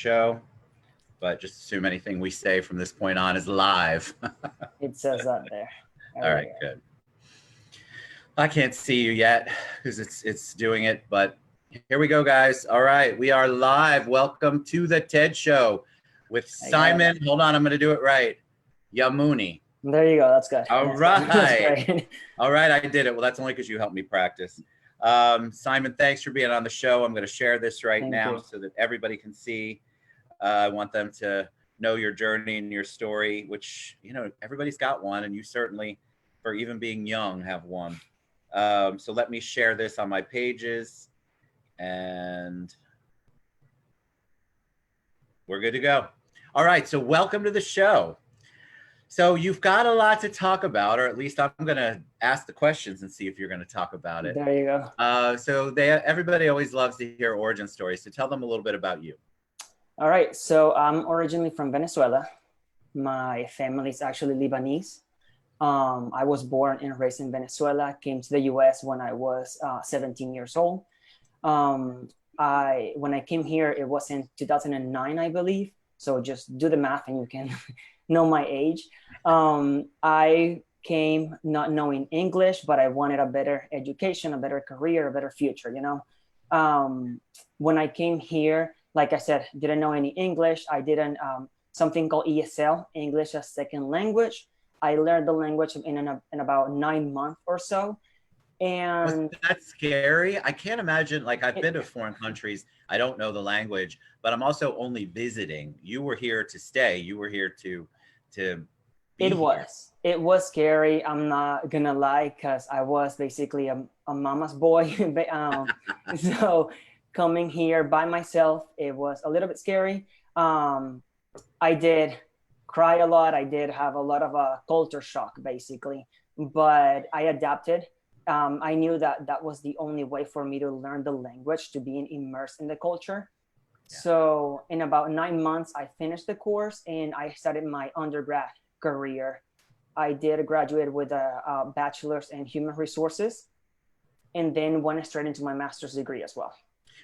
show, but just assume anything we say from this point on is live. It says that there. All right, good. I can't see you yet because it's doing it, but here we go, guys. All right, we are live. Welcome to the TED Show with Simon. Hold on, I'm going to do it right. Yammouni. There you go. That's good. All that's right. Good. That's great. All right, I did it. Well, that's only because you helped me practice. Simon, thanks for being on the show. I'm going to share this right now so that everybody can see. I want them to know your journey and your story, which, you know, everybody's got one, and you certainly, for even being young, have one. So let me share this on my pages, and we're good to go. All right, so welcome to the show. So you've got a lot to talk about, or at least I'm going to ask the questions and see if you're going to talk about it. There you go. So everybody always loves to hear origin stories. So tell them a little bit about you. All right. So I'm originally from Venezuela. My family is actually Lebanese. I was born and raised in Venezuela, came to the US when I was 17 years old. When I came here, it was in 2009, I believe. So just do the math and you can know my age. I came not knowing English, but I wanted a better education, a better career, a better future, you know. When I came here, like I said, didn't know any English. I didn't, something called ESL, English as Second Language. I learned the language in about 9 months or so. And was that scary? I can't imagine, like I've been to foreign countries. I don't know the language, but I'm also only visiting. You were here to stay. You were here to be here. It was scary. I'm not gonna lie, because I was basically a mama's boy. So coming here by myself, it was a little bit scary. I did cry a lot. I did have a lot of a culture shock, basically, but I adapted. I knew that was the only way for me to learn the language, to be immersed in the culture. Yeah. So in about 9 months, I finished the course and I started my undergrad career. I did graduate with a bachelor's in human resources, and then went straight into my master's degree as well.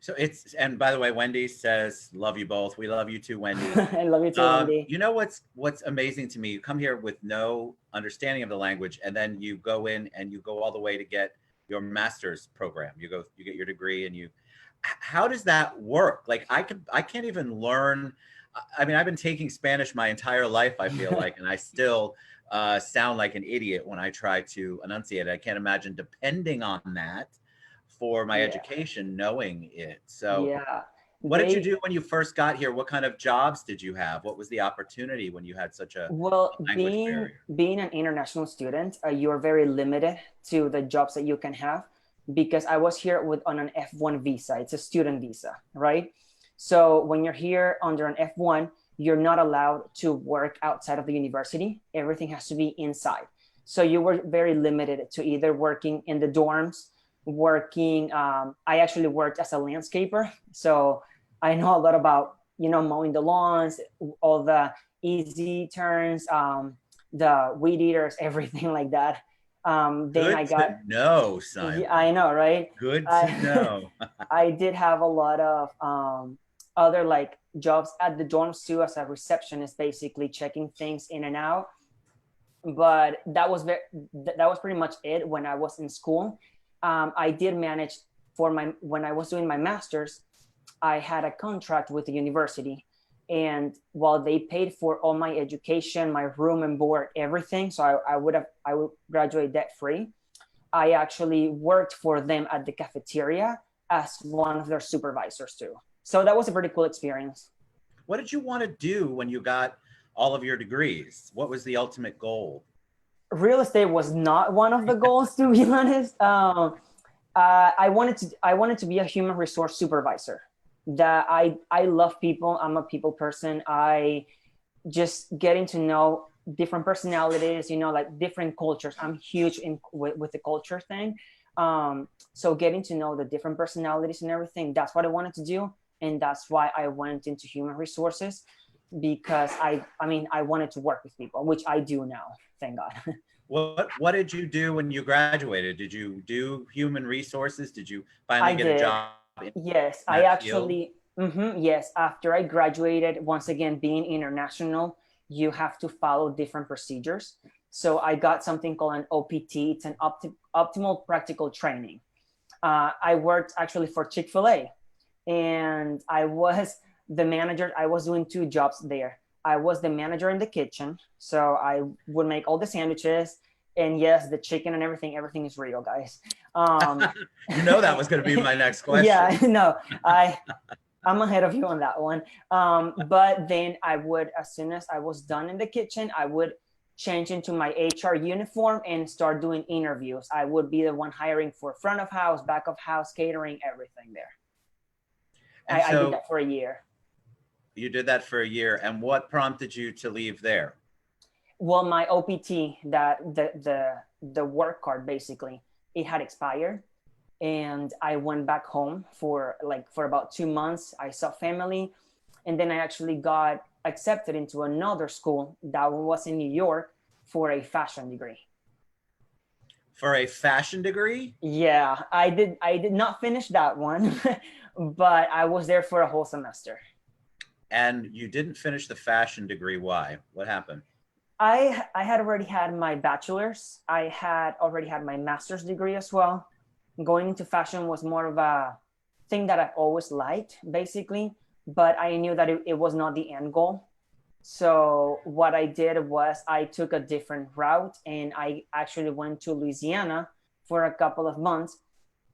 So and by the way, Wendy says, love you both. We love you too, Wendy. I love you too, Wendy. You know what's amazing to me? You come here with no understanding of the language, and then you go in and you go all the way to get your master's program. You get your degree, and how does that work? Like I can't even learn. I mean, I've been taking Spanish my entire life, I feel like, and I still sound like an idiot when I try to enunciate it. I can't imagine depending on that for my education, knowing it. So what did you do when you first got here? What kind of jobs did you have? What was the opportunity when you had such a language barrier? Being an international student, you're very limited to the jobs that you can have, because I was here on an F1 visa. It's a student visa, right? So when you're here under an F1, you're not allowed to work outside of the university. Everything has to be inside. So you were very limited to either working in the dorms, I actually worked as a landscaper. So I know a lot about, you know, mowing the lawns, all the easy turns, the weed eaters, everything like that. Then I got to know, Simon. Yeah, I know, right? Good to know. I did have a lot of other like jobs at the dorms too, as a receptionist, basically checking things in and out. But that was pretty much it when I was in school. I did manage when I was doing my master's, I had a contract with the university, and while they paid for all my education, my room and board, everything, so I would graduate debt free. I actually worked for them at the cafeteria as one of their supervisors too. So that was a pretty cool experience. What did you want to do when you got all of your degrees? What was the ultimate goal? Real estate was not one of the goals, to be honest. I wanted to be a human resource supervisor. That I love people. I'm a people person. I just getting to know different personalities, you know, like different cultures. I'm huge with the culture thing. So getting to know the different personalities and everything, that's what I wanted to do. And that's why I went into human resources, because I wanted to work with people, which I do now, thank God. What did you do when you graduated? Did you do human resources? Did you finally get a job? Yes, I actually Yes, after I graduated, once again, being international, you have to follow different procedures. So I got something called an OPT. It's an optimal practical training. I worked actually for Chick-fil-A, and I was the manager. I was doing two jobs there. I was the manager in the kitchen, so I would make all the sandwiches. And yes, the chicken and everything is real, guys. You know that was going to be my next question. Yeah, no, I'm ahead of you on that one. But then I would, as soon as I was done in the kitchen, I would change into my HR uniform and start doing interviews. I would be the one hiring for front of house, back of house, catering, everything there. And I did that for a year. You did that for a year. And what prompted you to leave there? Well, my OPT, that the work card basically, it had expired, and I went back home for about 2 months. I saw family, and then I actually got accepted into another school that was in New York for a fashion degree. For a fashion degree? Yeah, I did not finish that one, but I was there for a whole semester. And you didn't finish the fashion degree. Why? What happened? I had already had my bachelor's. I had already had my master's degree as well. Going into fashion was more of a thing that I always liked, basically, but I knew that it was not the end goal. So what I did was I took a different route, and I actually went to Louisiana for a couple of months.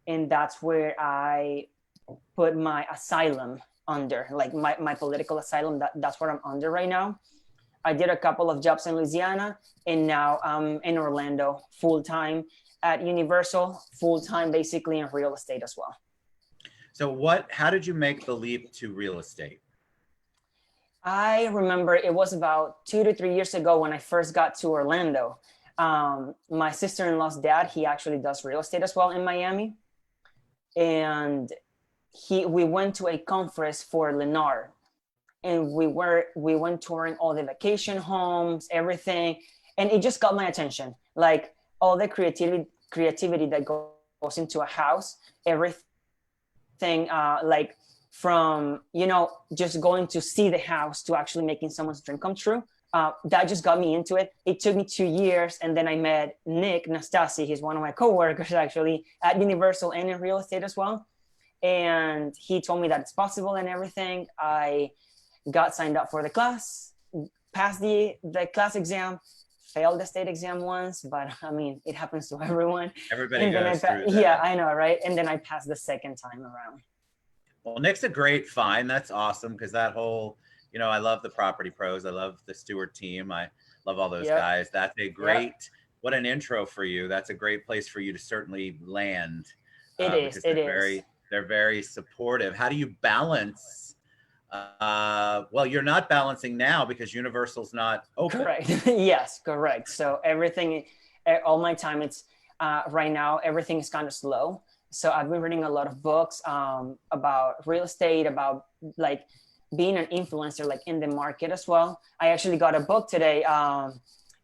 And that's where I put my asylum under, like my political asylum. That's what I'm under right now. I did a couple of jobs in Louisiana, and now I'm in Orlando full-time at Universal, full-time basically in real estate as well. So how did you make the leap to real estate? I remember it was about 2 to 3 years ago when I first got to Orlando. My sister-in-law's dad, he actually does real estate as well in Miami. And we went to a conference for Lennar, and we went touring all the vacation homes, everything, and it just got my attention. Like all the creativity that goes into a house, everything, like from just going to see the house to actually making someone's dream come true. That just got me into it. It took me 2 years, and then I met Nick Nastasi. He's one of my coworkers actually at Universal and in real estate as well. And he told me that it's possible and everything. I got signed up for the class, passed the class exam, failed the state exam once, but I mean, it happens to everyone. Everybody goes through that. Yeah, I know, right? And then I passed the second time around. Well, Nick's a great find. That's awesome, because that whole, I love the Property Pros. I love the Stewart team. I love all those guys. That's a great, what an intro for you. That's a great place for you to certainly land. It is. They're very supportive. How do you balance? Well, you're not balancing now because Universal's not open. Correct. Yes, correct. So everything, all my time, it's right now, everything is kind of slow. So I've been reading a lot of books about real estate, about like being an influencer, like in the market as well. I actually got a book today.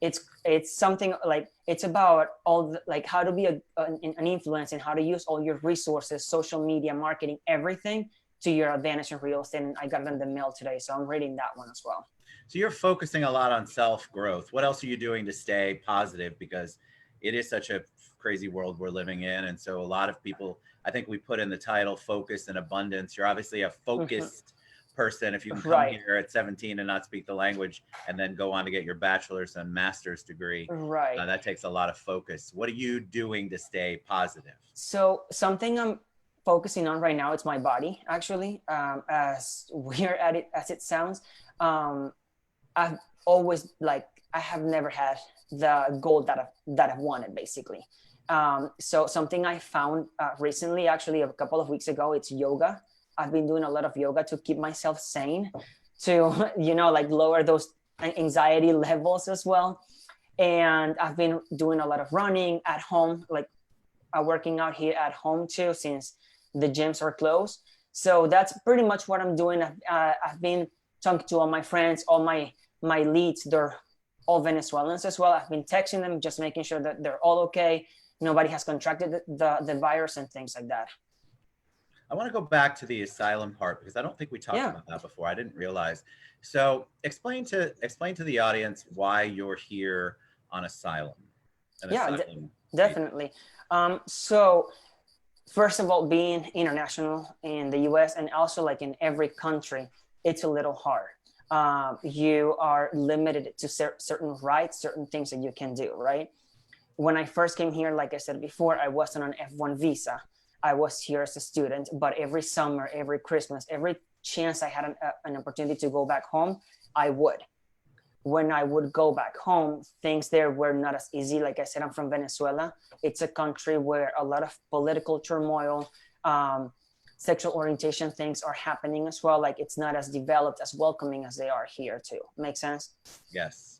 It's something like, it's about all the, like how to be an influencer and how to use all your resources, social media, marketing, everything to your advantage in real estate. And I got it in the mail today, so I'm reading that one as well. So you're focusing a lot on self-growth. What else are you doing to stay positive? Because it is such a crazy world we're living in. And so a lot of people, I think we put in the title, focus and abundance. You're obviously a focused person. If you can come here at 17 and not speak the language and then go on to get your bachelor's and master's degree, that takes a lot of focus. What are you doing to stay positive? So something I'm focusing on right now, it's my body, actually. As weird as it sounds, I've always I have never had the goal that I've wanted, basically. So something I found recently, actually a couple of weeks ago, it's yoga. I've been doing a lot of yoga to keep myself sane, to, lower those anxiety levels as well. And I've been doing a lot of running at home, working out here at home too, since the gyms are closed. So that's pretty much what I'm doing. I've been talking to all my friends, all my leads. They're all Venezuelans as well. I've been texting them, just making sure that they're all okay. Nobody has contracted the virus and things like that. I want to go back to the asylum part because I don't think we talked Yeah. about that before. I didn't realize. So explain to the audience why you're here on asylum, an Yeah, asylum seeker. definitely. So first of all, being international in the US and also like in every country, it's a little hard. You are limited to certain rights, certain things that you can do, right? When I first came here, like I said before, I wasn't on F1 visa. I was here as a student, but every summer, every Christmas, every chance I had an opportunity to go back home, I would. When I would go back home, things there were not as easy. Like I said, I'm from Venezuela. It's a country where a lot of political turmoil, um, sexual orientation things are happening as well. Like it's not as developed, as welcoming as they are here too. Make sense? Yes.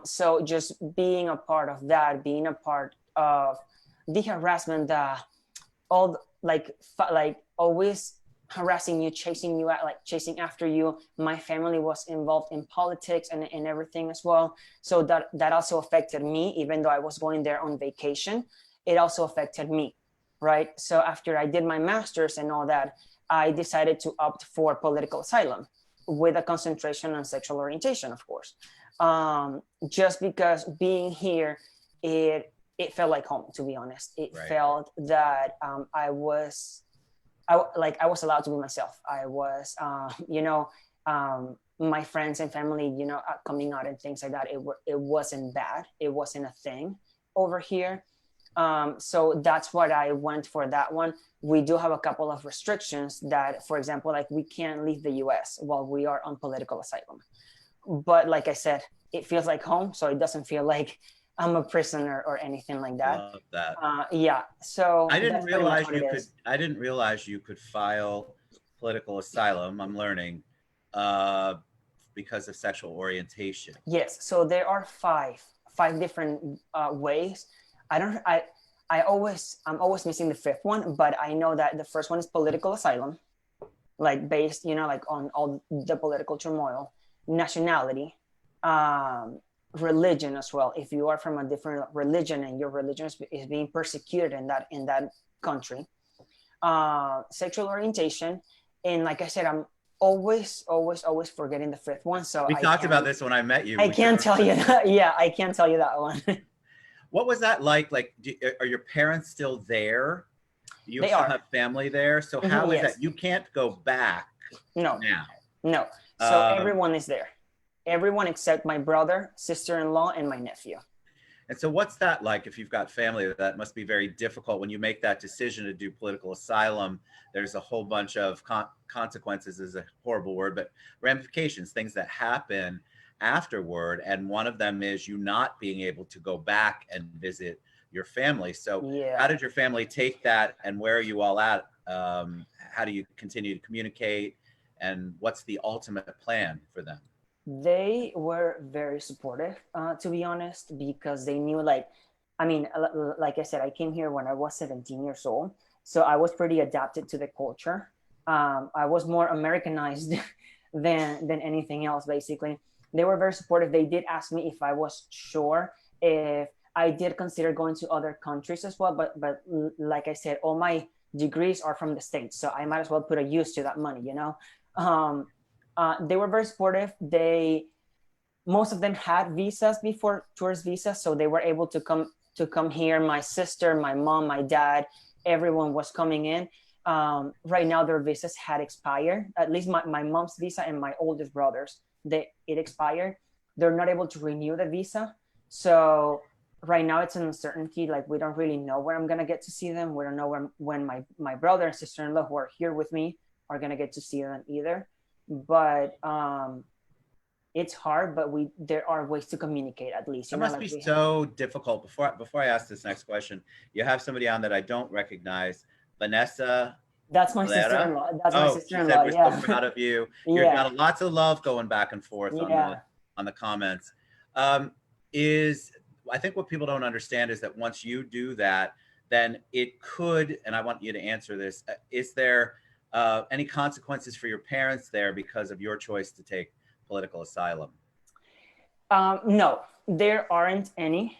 So just being a part of that, being a part of the harassment, like always harassing you, chasing you out, like chasing after you. My family was involved in politics and everything as well. So that also affected me, even though I was going there on vacation. It also affected me, right? So after I did my master's and all that, I decided to opt for political asylum with a concentration on sexual orientation, of course. Just because being here, it felt like home, to be honest. It Right. felt that I was allowed to be myself. I was, my friends and family, coming out and things like that. It wasn't bad. It wasn't a thing over here. So that's what I went for that one. We do have a couple of restrictions that, for example, like we can't leave the US while we are on political asylum. But like I said, it feels like home. So it doesn't feel like I'm a prisoner or anything like that. Love that. Yeah. So I didn't that's pretty much realize what it you could. is. I didn't realize you could file political asylum. I'm learning, uh, because of sexual orientation. Yes. So there are five different ways. I don't. I'm always missing the fifth one, but I know that the first one is political asylum, like based, like on all the political turmoil, nationality, religion as well. If you are from a different religion and your religion is being persecuted in that country, sexual orientation, and like I said, I'm always forgetting the fifth one. So We talked about this when I met you. I We should can't tell you that. Yeah, I can't tell you that one. What was that like? Like, are your parents still there? You They still are. have family there? So how is Yes. that? You can't go back No, now. no. So Um, everyone is there. Everyone except my brother, sister-in-law, and my nephew. and so what's that like if you've got family? That must be very difficult when you make that decision to do political asylum. There's a whole bunch of consequences, is a horrible word, but ramifications, things that happen afterward. And one of them is you not being able to go back and visit your family. So Yeah. how did your family take that, and where are you all at? How do you continue to communicate, and what's the ultimate plan for them? They were very supportive, to be honest, because they knew, like, I mean, like I said, I came here when I was 17 years old. So I was pretty adapted to the culture. I was more Americanized than anything else, basically. They were very supportive. They did ask me if I was sure if I did consider going to other countries as well. But like I said, all my degrees are from the States. So I might as well put a use to that money. They were very supportive. Most of them had visas before, tourist visas, so they were able to come here. My sister, my mom, my dad, everyone was coming in. Right now, their visas had expired. At least my mom's visa and my oldest brother's, it expired. They're not able to renew the visa, so right now it's an uncertainty. Like, we don't really know where I'm gonna get to see them. We don't know when my brother and sister-in-law who are here with me are gonna get to see them either. But it's hard, but there are ways to communicate, at least. It must like be so difficult. Before I ask this next question, you have somebody on that I don't recognize, Vanessa. That's my Valera? sister-in-law. That's my Oh, she said sister-in-law. we're Yeah. so proud of you. You've Yeah. got lots of love going back and forth Yeah. on the comments. Is I think what people don't understand is that once you do that, then it could, and I want you to answer this, is there any consequences for your parents there because of your choice to take political asylum? No, there aren't any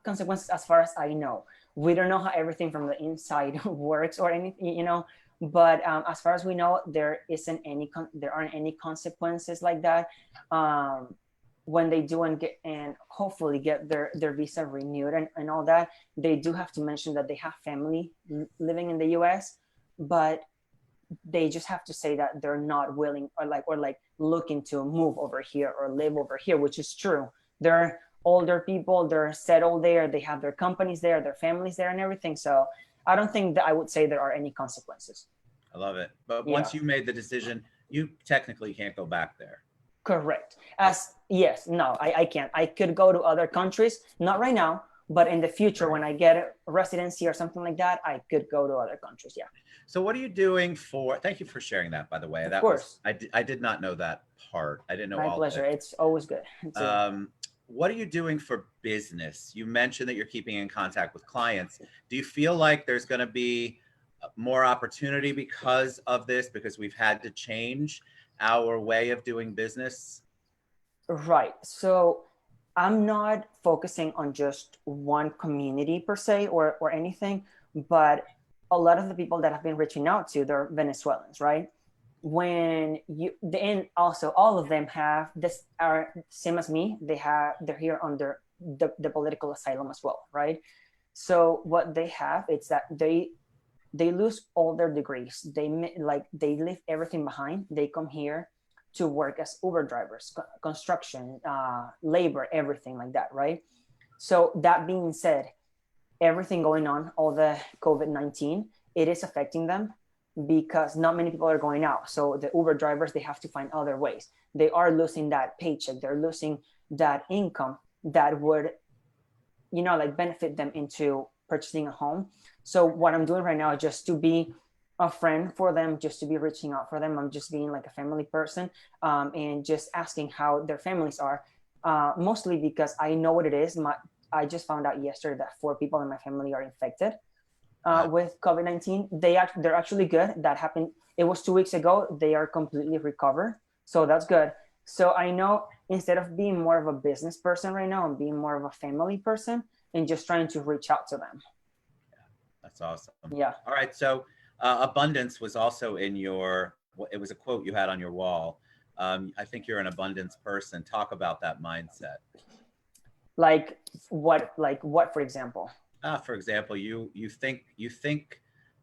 consequences as far as I know. We don't know how everything from the inside works or anything. But as far as we know, there aren't any consequences like that. When they do and hopefully get their visa renewed and all that, they do have to mention that they have family living in the US, but they just have to say that they're not willing or looking to move over here or live over here, which is true. They're older people, they're settled there, they have their companies there, their families there and everything. So I don't think that I would say there are any consequences. I love it. But Yeah. once you made the decision, you technically can't go back there. Correct. Yes, no, I can't. I could go to other countries, not right now, but in the future, when I get a residency or something like that, I could go to other countries. Yeah. So what are you doing thank you for sharing that, by the way. Of course. I did not know that part. I didn't know My all pleasure. of it. It's always good. What are you doing for business? You mentioned that you're keeping in contact with clients. Do you feel like there's going to be more opportunity because of this, because we've had to change our way of doing business? Right. So I'm not focusing on just one community per se or anything, but a lot of the people that have been reaching out to, they're Venezuelans, right? And also all of them have this, are same as me. They're here under the political asylum as well, right? So what they have, it's that they lose all their degrees. They leave everything behind. They come here to work as Uber drivers, construction, labor, everything like that, right? So that being said, everything going on, all the COVID-19, it is affecting them because not many people are going out. So the Uber drivers, they have to find other ways. They are losing that paycheck. They're losing that income that would, benefit them into purchasing a home. So what I'm doing right now is just to be a friend for them, just to be reaching out for them. I'm just being like a family person, and just asking how their families are, mostly because I know what it is. I just found out yesterday that 4 people in my family are infected with COVID-19. They're actually good. That happened. It was 2 weeks ago. They are completely recovered. So that's good. So I know instead of being more of a business person right now, I'm being more of a family person and just trying to reach out to them. Yeah, that's awesome. Yeah. All right. So abundance was also it was a quote you had on your wall. I think you're an abundance person. Talk about that mindset. Like what, for example? For example, you think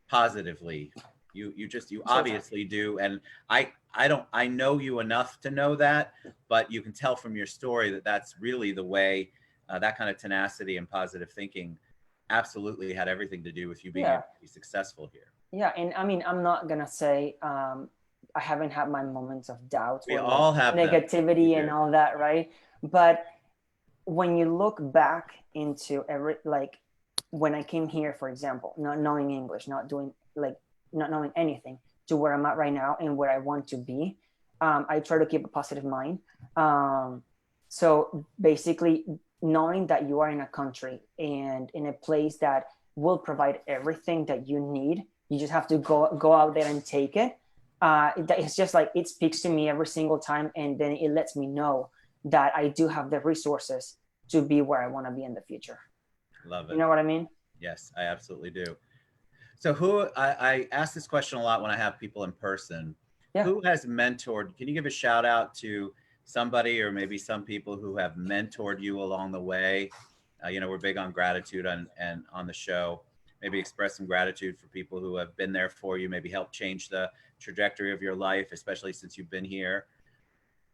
positively. You obviously do. And I know you enough to know that, but you can tell from your story that that's really the way, that kind of tenacity and positive thinking absolutely had everything to do with you being able to be successful here. Yeah. And I mean, I'm not going to say, I haven't had my moments of doubt We all have negativity and all that. Right. But when you look back into when I came here, for example, not knowing English, not knowing anything, to where I'm at right now and where I want to be, I try to keep a positive mind. So basically, knowing that you are in a country and in a place that will provide everything that you need, you just have to go out there and take it. It's just like, it speaks to me every single time, and then it lets me know that I do have the resources to be where I want to be in the future. Love it. You know what I mean? Yes, I absolutely do. So I ask this question a lot when I have people in person. Yeah. Who has mentored? Can you give a shout out to somebody or maybe some people who have mentored you along the way? We're big on gratitude and on the show. Maybe express some gratitude for people who have been there for you, maybe help change the trajectory of your life, especially since you've been here.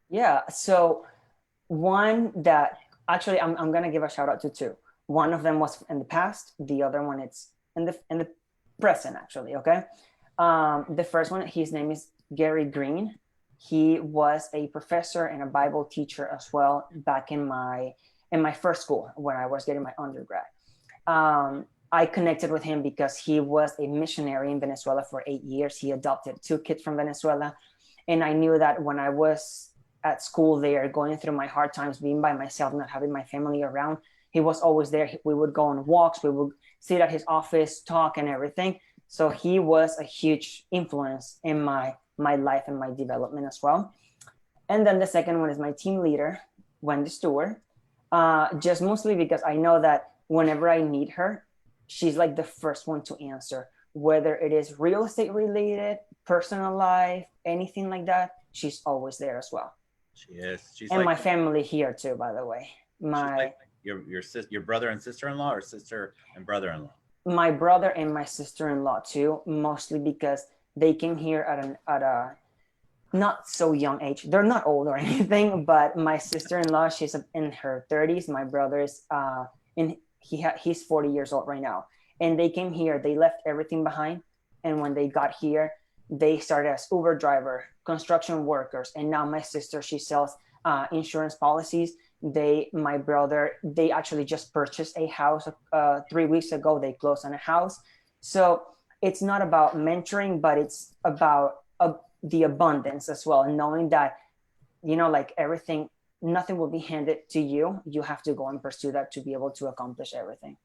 Yeah. So one that actually I'm going to give a shout out to 2. One of them was in the past. The other one, it's in the present, actually. Okay. The first one, his name is Gary Green. He was a professor and a Bible teacher as well back in my first school when I was getting my undergrad. I connected with him because he was a missionary in Venezuela for 8 years. He adopted 2 kids from Venezuela. And I knew that when I was at school there, going through my hard times, being by myself, not having my family around, he was always there. We would go on walks. We would sit at his office, talk and everything. So he was a huge influence in my life and my development as well. And then the second one is my team leader, Wendy Stewart, just mostly because I know that whenever I need her, she's like the first one to answer. whether it is real estate related, personal life, anything like that, she's always there as well. She is. She's And like my family here too, by the way. she's like your brother and sister-in-law, or sister and brother-in-law? My brother and my sister-in-law too, mostly because they came here at a not so young age. They're not old or anything, but my sister-in-law, she's in her 30s. My brother's he's 40 years old right now. And they came here, they left everything behind. And when they got here, they started as Uber driver, construction workers. And now my sister, she sells insurance policies. My brother, they actually just purchased a house 3 weeks ago. They closed on a house. So it's not about mentoring, but it's about the abundance as well. And knowing that, like everything, nothing will be handed to you. You have to go and pursue that to be able to accomplish everything.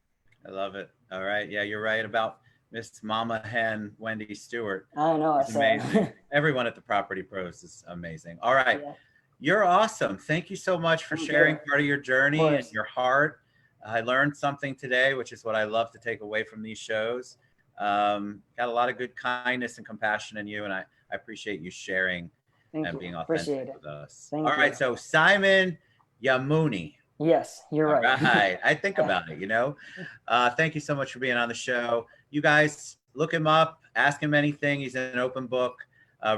I love it. All right. Yeah, you're right about Miss Mama Hen, Wendy Stewart. I know. It's amazing. Everyone at the Property Pros is amazing. All right. Yeah. You're awesome. Thank you so much for sharing part of your journey and your heart. I learned something today, which is what I love to take away from these shows. Got a lot of good kindness and compassion in you, and I appreciate you sharing and being authentic with us. All right. So Simon Yammouni. Yes, you're right. All right. I think about it, Thank you so much for being on the show. You guys look him up, ask him anything. He's an open book.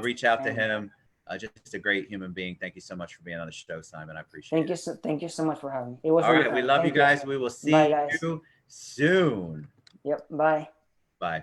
Reach out to him. Just a great human being. Thank you so much for being on the show, Simon. I appreciate it. Thank you so much for having me. It was all right. We love you guys. We will see you soon. Yep. Bye. Bye.